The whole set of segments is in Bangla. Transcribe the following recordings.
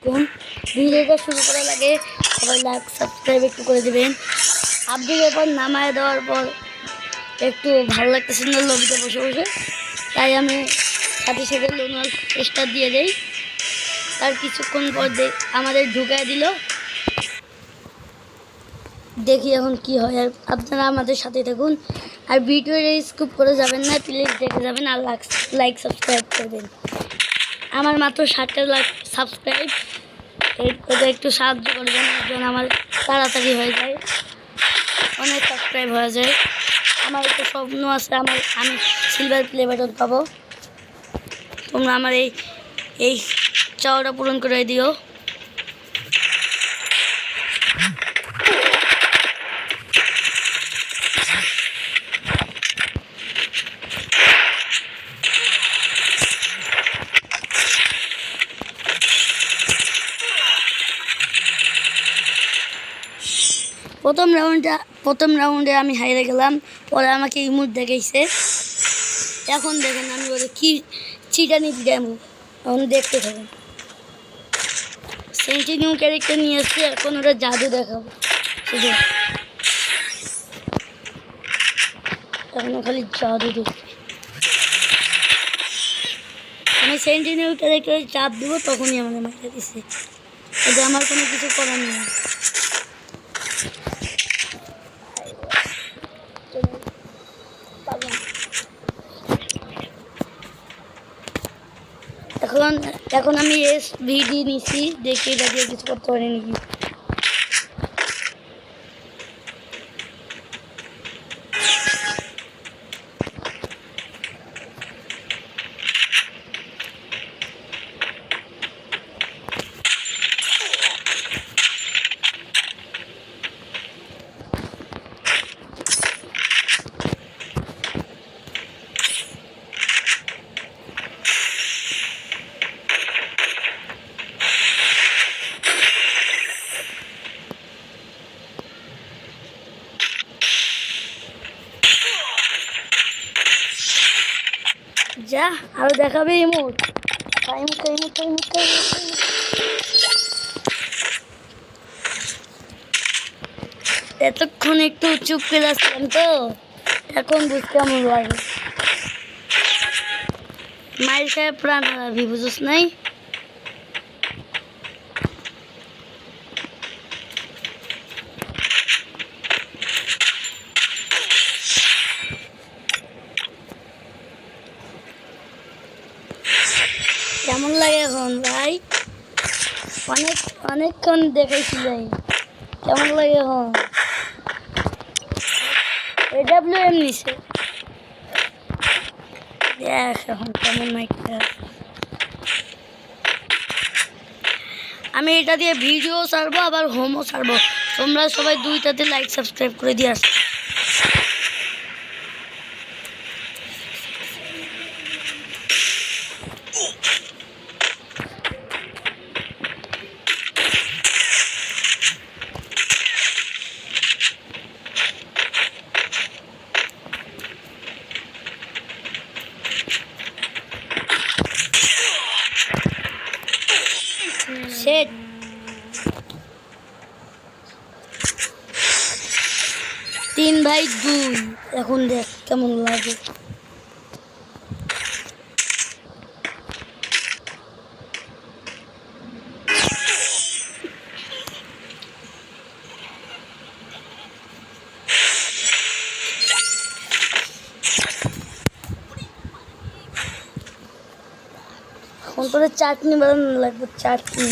কোন ভিডিওটা শুরু করার আগে সবাই লাইক সাবস্ক্রাইব একটু করে দেবেন। আপডেটের পর নামায় দেওয়ার পর একটু ভালো লাগতেছে না লবিতে বসে বসে, তাই আমি সাথে সাথে লোনাল স্টার দিয়ে দেই। তার কিছুক্ষণ পর আমাদের ঢুকায় দিল। দেখি এখন কি হয়। আর আপনারা আমাদের সাথে থাকুন, আর ভিডিওটা স্কিপ করে যাবেন না, প্লিজ দেখে যাবেন আর লাইক সাবস্ক্রাইব করবেন। আমার মাত্র 60টা লাইক সাবস্ক্রাইব, এটা একটু সাহায্য করবেন যেন আমার তাড়াতাড়ি হয়ে যায়, অনেক সাবস্ক্রাইব হয়ে যায়। আমার একটা স্বপ্ন আছে, আমি সিলভার প্লে বাটন পাবো। তোমরা আমার এই চাওয়াটা পূরণ করে দিও। প্রথম রাউন্ডে আমি হারিয়ে গেলাম, পরে আমাকে ইমোট দেখাইছে। এখন দেখেন আমি বলে কি চিটানি দেবো, এখন দেখতে থাকুন। সেন্টিনিউ ক্যারেক্টার নিয়ে এসছে, এখন ওরা জাদু দেখাবো শুধু, এখন খালি জাদু দেখবে। আমি সেন্টিনিউ ক্যারেক্টারে চাপ দেবো, তখনই আমাদের মাইটা দিচ্ছে। এটা আমার কোনো কিছু করার নেই। এখন আমি ভিডি নিছি, দেখি এটা দিয়ে কিছু করতে পারি নাকি। যা আরো দেখাবে ইমোট। এতক্ষণ একটু চুপ করে আসলাম তো, এখন বুঝতে কেমন লাগে। মাইল খায় প্রাণ হারাবি, বুঝোস নাই? কেমন লাগে এখন ভাই? অনেকক্ষণ দেখাইছি যাই, কেমন লাগে এখন? AWM নিছে, দেখ এখন কেমন মাইকটা। আমি এটা দিয়ে ভিডিও ছাড়বো, আবার হোমও ছাড়বো। তোমরা সবাই দুইটাতে লাইক সাবস্ক্রাইব করে দিয়ে আসো। সেট 3-2, এখন দেখ কেমন লাগে। এখন তোদের চাটনি বানানো লাগবে, চাটনি।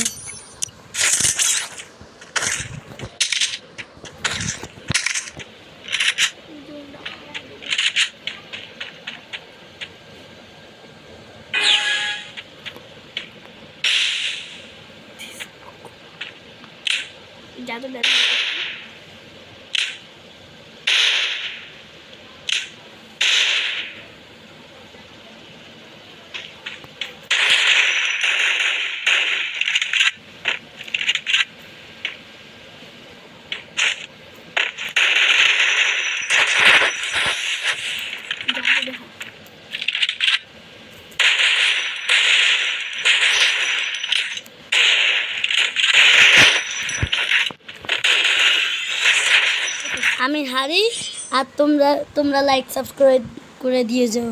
জাদু দেখ আমি হারি আর তোমরা লাইক সাবস্ক্রাইব করে দিয়ে যাও।